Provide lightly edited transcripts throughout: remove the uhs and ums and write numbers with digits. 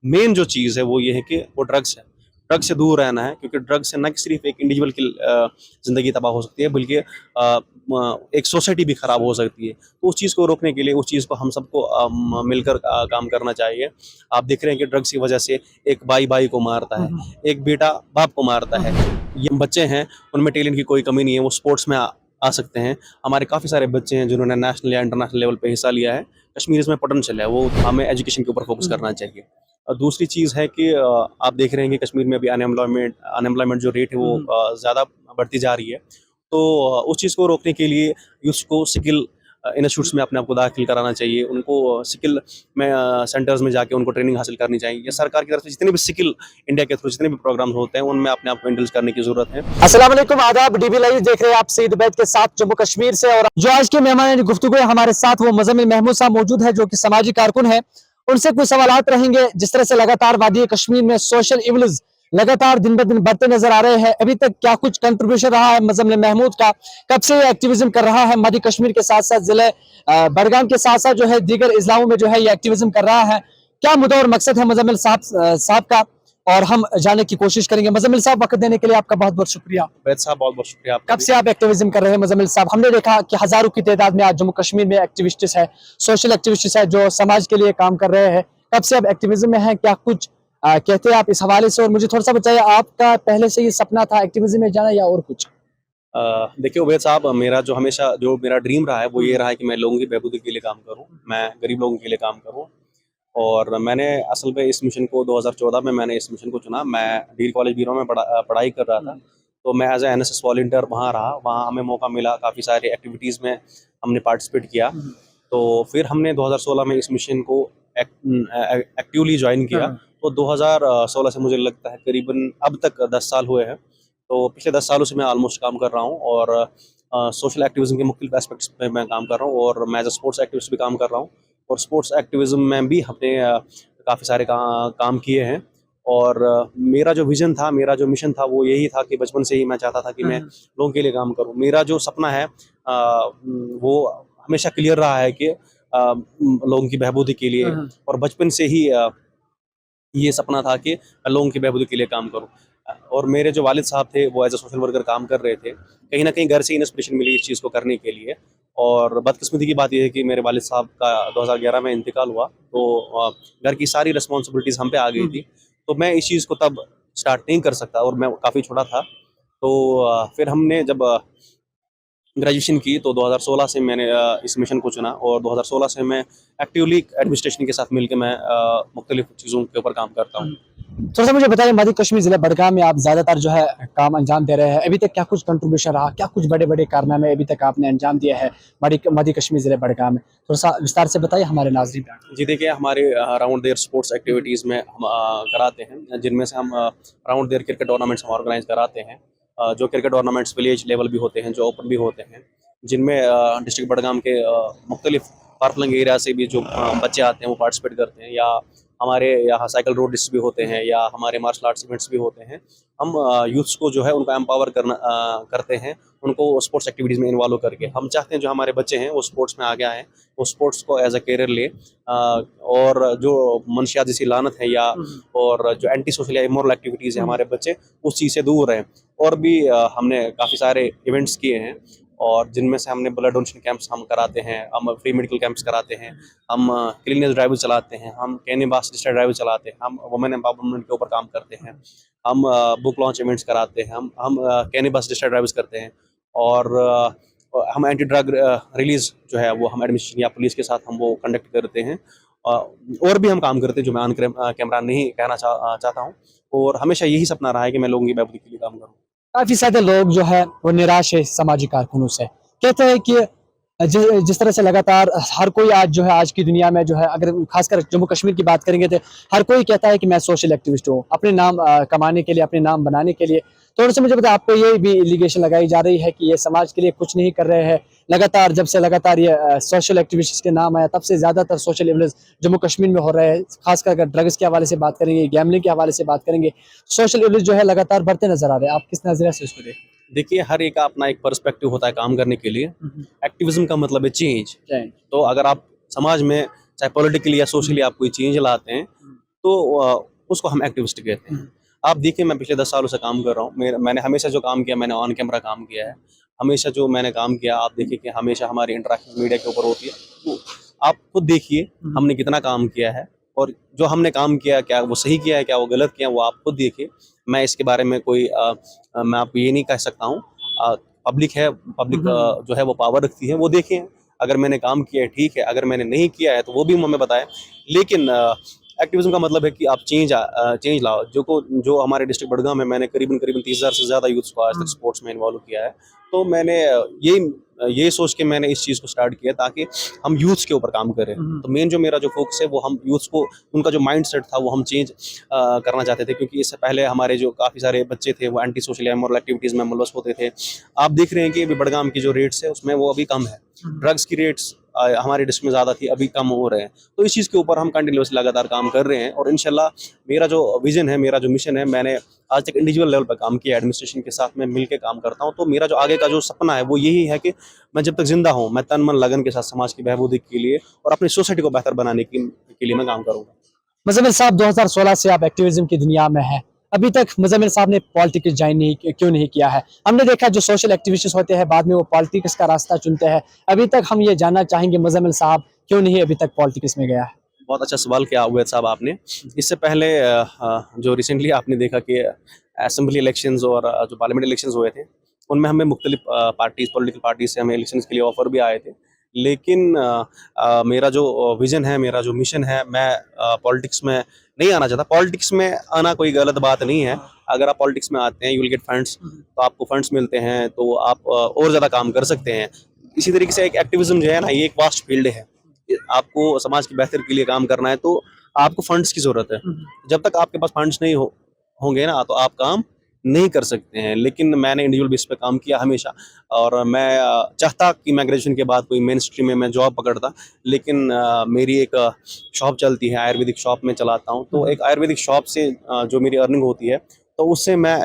Main जो चीज़ है वो ये है कि वो ड्रग्स है। ड्रग से दूर रहना है, क्योंकि ड्रग से न सिर्फ एक इंडिविजुअल की ज़िंदगी तबाह हो सकती है, बल्कि एक सोसाइटी भी ख़राब हो सकती है। तो उस चीज़ को रोकने के लिए उस चीज़ को हम सबको मिलकर काम करना चाहिए। आप देख रहे हैं कि ड्रग्स की वजह से एक भाई भाई को मारता है, एक बेटा बाप को मारता है। ये बच्चे हैं, उनमें टैलेंट की कोई कमी नहीं है, वो स्पोर्ट्स में आ सकते हैं। हमारे काफ़ी सारे बच्चे हैं जिन्होंने नेशनल या इंटरनेशनल लेवल पे हिस्सा लिया है। कश्मीर इसमें पोटेंशियल है, वो हमें एजुकेशन के ऊपर फोकस करना चाहिए। दूसरी चीज़ है कि आप देख रहे हैं कि कश्मीर में अभी अनएम्प्लॉयमेंट जो रेट है वो ज़्यादा बढ़ती जा रही है। तो उस चीज़ को रोकने के लिए यूथ को स्किल इंस्टीट्यूट्स में अपने आप को दाखिल कराना चाहिए। उनको स्किल में सेंटर्स में जाके उनको ट्रेनिंग हासिल करनी चाहिए। या सरकार की तरफ से जितने भी स्किल इंडिया के थ्रू जितने भी प्रोग्राम्स होते हैं, उनमें अपने आप को इंडल्ज करने की ज़रूरत है। अस्सलाम वालेकुम, आदाब। डीबी लाइव देख रहे हैं आप सईद उबैद के साथ जम्मू कश्मीर से। और जो आज के मेहमान गुफ्तगू है हमारे साथ, वो मुज़म्मिल महमूद साहब मौजूद है, जो कि समाजी कारकुन है। उनसे कुछ सवालात रहेंगे। जिस तरह से लगातार वादी कश्मीर में सोशल इवल्स लगातार दिन ब दिन बढ़ते नजर आ रहे हैं, अभी तक क्या कुछ कंट्रीब्यूशन रहा है मुज़म्मिल महमूद का? कब से ये एक्टिविज्म कर रहा है? मध्य कश्मीर के साथ साथ जिले बडगाम के साथ साथ जो है दीगर इजलाओं में जो है ये एक्टिविज्म कर रहा है। क्या मुद्दा और मकसद है मुज़म्मिल साहब का, और हम जानने की कोशिश करेंगे। मुज़म्मिल साहब, वक्त देने के लिए आपका बहुत बहुत शुक्रिया। वैद साहब, बहुत बहुत शुक्रिया आपका। कब से आप एक्टिविज्म कर रहे हैं मुज़म्मिल साहब? हमने देखा कि हजारों की तादाद में आज जम्मू कश्मीर में एक्टिविस्ट है, सोशल एक्टिविस्ट है, जो समाज के लिए काम कर रहे हैं। कब से आप एक्टिविज्म में हैं? क्या कुछ कहते हैं आप इस हवाले से? और मुझे थोड़ा सा बताइए, आपका पहले से ये सपना था एक्टिविज्म में जाना या और कुछ? देखिए उबैद साहब, मेरा जो हमेशा जो मेरा ड्रीम रहा है वो ये रहा है कि मैं लोगों की बहबूदी के लिए काम करूं, मैं गरीब लोगों के लिए काम करूं। और मैंने असल में इस मिशन को 2014 में मैंने इस मिशन को चुना। मैं डिग्री कॉलेज बीरो में पढ़ाई कर रहा था, तो मैं एज ए एनएसएस वॉलंटियर वहाँ रहा। वहाँ हमें मौका मिला, काफ़ी सारी एक्टिविटीज़ में हमने पार्टिसिपेट किया। तो फिर हमने 2016 में इस मिशन को एक्टिवली ज्वाइन किया। तो 2016 से मुझे लगता है करीबन अब तक 10 साल हुए हैं। तो पिछले 10 सालों से मैं ऑलमोस्ट काम कर रहा हूँ, और सोशल एक्टिविज्म के मुख्तलिफ एस्पेक्ट्स पे मैं काम कर रहा हूँ, और मैं एज ए स्पोर्ट्स एक्टिविस्ट भी काम कर रहा हूँ। और स्पोर्ट्स एक्टिविज्म में भी हमने काफ़ी सारे काम किए हैं। और मेरा जो विजन था, मेरा जो मिशन था, वो यही था कि बचपन से ही मैं चाहता था कि मैं लोगों के लिए काम करूं। मेरा जो सपना है वो हमेशा क्लियर रहा है कि लोगों की बहबूदी के लिए। और बचपन से ही ये सपना था कि मैं लोगों की बहबूदी के लिए काम करूं। और मेरे जो वालिद साहब थे वो एज ए सोशल वर्कर काम कर रहे थे। कहीं ना कहीं घर से इंस्पिरेशन मिली इस चीज़ को करने के लिए। और बदकिस्मती की बात यह है कि मेरे वालिद साहब का 2011 में इंतकाल हुआ, तो घर की सारी रिस्पॉन्सिबिलिटीज़ हम पे आ गई थी। तो मैं इस चीज़ को तब स्टार्ट नहीं कर सकता, और मैं काफ़ी छोटा था। तो फिर हमने जब ग्रेजुएशन की तो 2016 से मैंने इस मिशन को चुना, और 2016 से मैं एक्टिवली एडमिनिस्ट्रेशन के साथ मिलकर मैं मुख्तलिफ चीज़ों के ऊपर काम करता हूँ। थोड़ा सा मुझे बताइए, मध्य कश्मीर जिला बडगाम में आप ज्यादातर जो है काम अंजाम दे रहे हैं, अभी तक क्या कुछ कंट्रीब्यूशन रहा? क्या कुछ बड़े बड़े कारनामे अभी तक आपने अंजाम दिया है मध्य कश्मीर जिले बडगाम में? थोड़ा सा विस्तार से बताइए हमारे नाज़रीन पे। जी देखिए, हमारे राउंड देयर स्पोर्ट्स एक्टिविटीज़ में हम कराते हैं, जिनमें से हम राउंड देयर क्रिकेट टूर्नामेंट्स हम ऑर्गेनाइज कराते हैं। जो क्रिकेट टूर्नामेंट्स विलेज लेवल भी होते हैं, जो ओपन भी होते हैं, जिनमें डिस्ट्रिक्ट बडगाम के मुख्तलिफ फारफलंग एरिया से भी जो बच्चे आते हैं वो पार्टिसिपेट करते हैं। या हमारे यहाँ साइकिल रोड रेस भी होते हैं, या हमारे मार्शल आर्ट्स इवेंट्स भी होते हैं। हम यूथ्स को जो है उनको एम्पावर करते हैं, उनको स्पोर्ट्स एक्टिविटीज़ में इन्वॉल्व करके। हम चाहते हैं जो हमारे बच्चे हैं वो स्पोर्ट्स में आगे आएँ, वो स्पोर्ट्स को एज अ करियर ले। और जो मनशियात जैसी लानत है, या और जो एंटी सोशल या इमोरल एक्टिविटीज़ है, हमारे बच्चे उस चीज़ से दूर रहें। और भी हमने काफ़ी सारे इवेंट्स किए हैं, और जिनमें से हमने ब्लड डोनेशन कैंप्स हम कराते हैं, हम फ्री मेडिकल कैंप्स कराते हैं, हम क्लीननेस ड्राइव चलाते हैं, हम कैनिबास डिस्ट्रिक्ट ड्राइव चलाते हैं, हम वुमेन एम्पावरमेंट के ऊपर काम करते हैं, हम बुक लॉन्च इवेंट्स कराते हैं, हम कैनिबास डिस्ट्रिक्ट ड्राइव्स करते हैं। और हम एंटी ड्रग रिलीज जो है वो हम एडमिनिस्ट्रेशन या पुलिस के साथ हम वो कंडक्ट करते हैं। और भी हम काम करते हैं जो मैं ऑन कैमरा नहीं कहना चाहता हूँ। और हमेशा यही सपना रहा है कि मैं लोगों की बहबूदी के लिए काम करूँ। काफी सारे लोग जो है वो निराश है सामाजिक कारकुनों से। कहते हैं कि जिस तरह से लगातार हर कोई आज जो है, आज की दुनिया में जो है, अगर खासकर जम्मू कश्मीर की बात करेंगे तो हर कोई कहता है कि मैं सोशल एक्टिविस्ट हूँ, अपने नाम कमाने के लिए, अपने नाम बनाने के लिए। थोड़ा सा मुझे बताया, आप पे ये भी एलिगेशन लगाई जा रही है कि ये समाज के लिए कुछ नहीं कर रहे हैं। लगातार जब से लगातार ये सोशल एक्टिविस्ट के नाम आया, तब से ज्यादातर सोशल इवल्स जम्मू कश्मीर में हो रहे हैं। खासकर अगर ड्रग्स के हवाले से बात करेंगे, गैमलिंग के हवाले से बात करेंगे, सोशल इवल्स जो है लगातार बढ़ते नजर आ रहे हैं। आप किस नजरिए से उसको देखते हैं? देखिए, हर एक का अपना एक पर्सपेक्टिव होता है काम करने के लिए। एक्टिविज्म का मतलब है चेंज। तो अगर आप समाज में चाहे पॉलिटिकली या सोशली आप कोई चेंज लाते हैं, उसको हम एक्टिविस्ट कहते हैं। आप देखिए, मैं पिछले 10 सालों से काम कर रहा हूँ। मैंने हमेशा जो काम किया, मैंने ऑन कैमरा काम किया है। हमेशा जो मैंने काम किया, आप देखिए कि हमेशा हमारी इंटरेक्शन मीडिया के ऊपर होती है। तो आप खुद देखिए हमने कितना काम किया है, और जो हमने काम किया, क्या वो सही किया है, क्या वो गलत किया है, वो आप खुद देखिए। मैं इसके बारे में मैं आपको ये नहीं कह सकता हूँ। पब्लिक है, पब्लिक जो है वो पावर रखती है, वो देखें। अगर मैंने काम किया है ठीक है, अगर मैंने नहीं किया है तो वो भी हमें बताएं। लेकिन एक्टिविज्म का मतलब है कि आप चेंज लाओ। जो हमारे डिस्ट्रिक्ट बड़गाम में मैंने करीबन 30,000 से ज़्यादा यूथ्स को आज तक स्पोर्ट्स में इन्वॉल्व किया है। तो मैंने ये सोच के मैंने इस चीज़ को स्टार्ट किया ताकि हम यूथ्स के ऊपर काम करें। तो मेन जो मेरा जो फोकस है वो हम यूथ्स को, उनका जो माइंड सेट था वो हम चेंज करना चाहते थे, क्योंकि इससे पहले हमारे जो काफ़ी सारे बच्चे थे वो एंटी सोशल इमोरल एक्टिविटीज़ में मुलव्वस होते थे। आप देख रहे हैं कि अभी बड़गाम की जो रेट्स है उसमें वो अभी कम है। ड्रग्स की रेट्स हमारे डिस्ट्रिक्ट में ज़्यादा थी, अभी कम हो रहे हैं। तो इस चीज़ के ऊपर हम कंटिन्यूअसली लगातार काम कर रहे हैं, और इंशाल्लाह मेरा जो विजन है, मेरा जो मिशन है, मैंने आज तक इंडिविजुअल लेवल पर काम किया, एडमिनिस्ट्रेशन के साथ में मिलकर काम करता हूँ। तो मेरा जो आगे का जो सपना है वो यही है कि मैं जब तक जिंदा हूँ, मैं तन मन लगन के साथ समाज की बहबूदी के लिए और अपनी सोसाइटी को बेहतर बनाने के लिए मैं काम करूँगा। मुजम्मिल साहब, 2016 से आप एक्टिविज्म की दुनिया में हैं। अभी तक मुजम्मिल साहब ने पॉलिटिक्स ज्वाइन क्यों नहीं किया है? हमने देखा जो सोशल एक्टिविस्ट होते हैं बाद में वो पॉलिटिक्स का रास्ता चुनते हैं। अभी तक हम ये जानना चाहेंगे मुजम्मिल साहब क्यों नहीं अभी तक पॉलिटिक्स में गया है? बहुत अच्छा सवाल किया उवैद साहब आपने। इससे पहले जो रिसेंटली आपने देखा कि असेंबली इलेक्शंस और जो पार्लियामेंट इलेक्शंस हुए थे, उनमें हमें मुख्तलिफ पॉलिटिकल पार्टी से हमें इलेक्शंस के लिए ऑफर भी आए थे। लेकिन मेरा जो विजन है, मेरा जो मिशन है, मैं पॉलिटिक्स में नहीं आना चाहता। पॉलिटिक्स में आना कोई गलत बात नहीं है। अगर आप पॉलिटिक्स में आते हैं, यू विल गेट फंड्स, तो आपको फंड्स मिलते हैं, तो आप और ज़्यादा काम कर सकते हैं। इसी तरीके से एक एक्टिविज्म जो है ना, ये एक वास्ट फील्ड है। आपको समाज की बेहतर के लिए काम करना है तो आपको फंड्स की जरूरत है। जब तक आपके पास फंड्स नहीं होंगे ना, तो आप काम नहीं कर सकते हैं। लेकिन मैंने इंडिविजुअल बेस पे काम किया हमेशा, और मैं चाहता कि मैं ग्रेजुएशन के बाद कोई मेन स्ट्रीम में मैं जॉब पकड़ता। लेकिन मेरी एक शॉप चलती है, आयुर्वेदिक शॉप में चलाता हूँ। तो एक आयुर्वेदिक शॉप से जो मेरी अर्निंग होती है, तो उससे मैं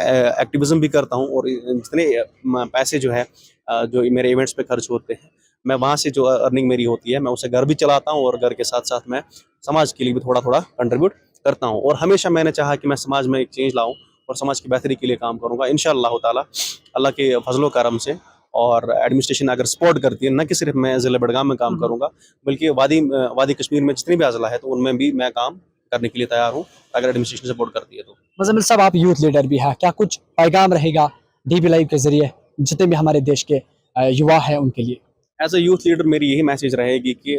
एक्टिविज्म भी करता हूँ, और जितने पैसे जो है जो मेरे इवेंट्स पे खर्च होते हैं, मैं वहाँ से जो अर्निंग मेरी होती है, मैं उसे घर भी चलाता हूँ, और घर के साथ साथ मैं समाज के लिए भी थोड़ा थोड़ा कंट्रीब्यूट करता हूँ। और हमेशा मैंने चाहा कि मैं समाज में एक चेंज लाऊं और समाज की बेहतरी के लिए काम करूँगा इंशाअल्लाह ताला, अल्लाह के फजलो करम से। और एडमिनिस्ट्रेशन अगर सपोर्ट करती है, न कि सिर्फ मैं ज़िला बड़गाम में काम करूँगा, बल्कि वादी कश्मीर में जितनी भी अजला है, तो उनमें भी मैं काम करने के लिए तैयार हूँ, अगर एडमिनिस्ट्रेशन सपोर्ट करती है तो। मुजम्मिल साहब, आप यूथ लीडर भी हैं, क्या कुछ पैगाम रहेगा डीबी लाइव के जरिए जितने भी हमारे देश के युवा हैं उनके लिए? एज ए यूथ लीडर मेरी यही मैसेज रहेगी कि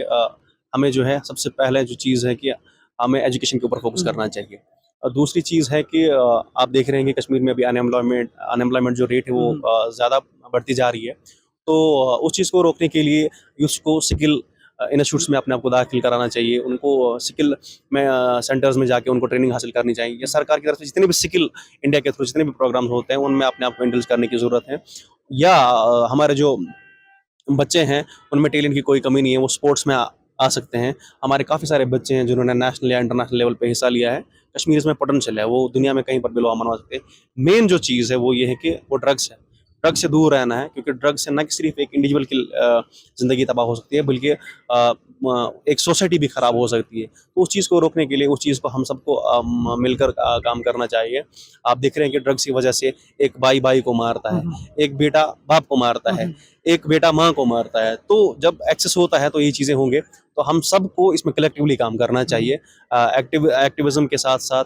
हमें जो है, सबसे पहले जो चीज़ है कि हमें एजुकेशन के ऊपर फोकस करना चाहिए। और दूसरी चीज़ है कि आप देख रहे हैं कि कश्मीर में अभी अनएम्प्लॉयमेंट जो रेट है वो ज़्यादा बढ़ती जा रही है। तो उस चीज़ को रोकने के लिए यूथ को स्किल इंस्टीट्यूट्स में अपने आप को दाखिल कराना चाहिए। उनको स्किल में सेंटर्स में जाके उनको ट्रेनिंग हासिल करनी चाहिए। या सरकार की तरफ से जितने भी स्किल इंडिया के थ्रू जितने भी प्रोग्राम्स होते हैं, उनमें अपने आप को इंडल्ज करने की ज़रूरत है। या हमारे जो बच्चे हैं, उनमें टैलेंट की कोई कमी नहीं है, वो स्पोर्ट्स में आ सकते हैं। हमारे काफ़ी सारे बच्चे हैं जिन्होंने नेशनल या इंटरनेशनल लेवल पे हिस्सा लिया है। कश्मीर इसमें पोटेंशियल है, वो दुनिया में कहीं पर भी लोहा मनवा सकते हैं। मेन जो चीज़ है वो ये है कि वो ड्रग्स है। ड्रग्स से दूर रहना है, क्योंकि ड्रग्स से न कि सिर्फ एक इंडिविजुअल की ज़िंदगी तबाह हो सकती है, बल्कि एक सोसाइटी भी ख़राब हो सकती है। तो उस चीज़ को रोकने के लिए, उस चीज़ को हम सबको मिलकर काम करना चाहिए। आप देख रहे हैं कि ड्रग्स की वजह से एक भाई को मारता है, एक बेटा बाप को मारता है, एक बेटा माँ को मारता है। तो जब एक्सेस होता है तो ये चीज़ें होंगे। तो हम सबको इसमें कलेक्टिवली काम करना चाहिए। एक्टिविज्म के साथ साथ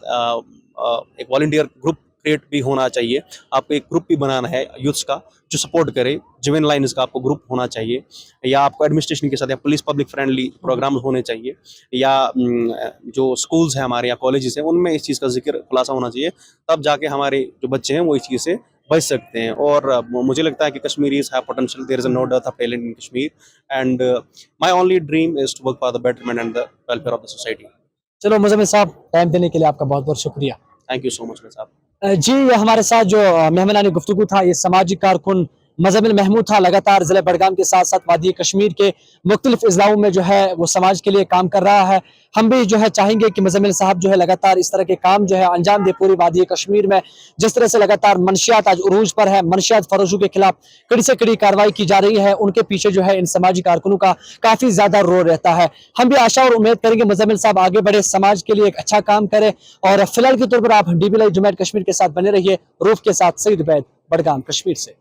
एक वॉलंटियर ग्रुप क्रिएट भी होना चाहिए। आपको एक ग्रुप भी बनाना है यूथ्स का जो सपोर्ट करे। जिवेन लाइन्स का आपको ग्रुप होना चाहिए, या आपको एडमिनिस्ट्रेशन के साथ या पुलिस पब्लिक फ्रेंडली प्रोग्राम होने चाहिए, या जो स्कूल्स हैं हमारे या कॉलेजेस हैं, उनमें इस चीज़ का जिक्र खुलासा होना चाहिए। तब जाके हमारे जो बच्चे हैं वो इस चीज़ से बच सकते हैं। और मुझे लगता है कि Kashmiris have potential, there is no death of talent in Kashmir, and my only dream is to work for the betterment and the welfare of the society. चलो मुजम्मिल साहब, टाइम देने के लिए आपका बहुत बहुत शुक्रिया। थैंक यू सो मच साहब। जी, हमारे साथ जो मेहमानानी गुफ्तगू था, ये समाजी कारकुन मुज़म्मिल महमूद था, लगातार ज़िले बडगाम के साथ साथ वादी कश्मीर के मुख्तलिफ अज़लाओं में जो है वो समाज के लिए काम कर रहा है। हम भी जो है चाहेंगे कि मुज़म्मिल साहब जो है लगातार इस तरह के काम जो है अंजाम दे पूरी वादी कश्मीर में। जिस तरह से लगातार मनशियात आज उरूज पर है, मनशियात फरोशों के खिलाफ कड़ी से कड़ी कार्रवाई की जा रही है, उनके पीछे जो है इन समाजी कारकुनों का काफ़ी ज़्यादा रोल रहता है। हम भी आशा और उम्मीद करेंगे मुज़म्मिल साहब आगे बढ़े, समाज के लिए एक अच्छा काम करे। और फिलहाल के तौर पर आप DB लाइव जुमैयत कश्मीर के साथ बने रहिए। रूफ के साथ सईद उबैद, बडगाम कश्मीर से।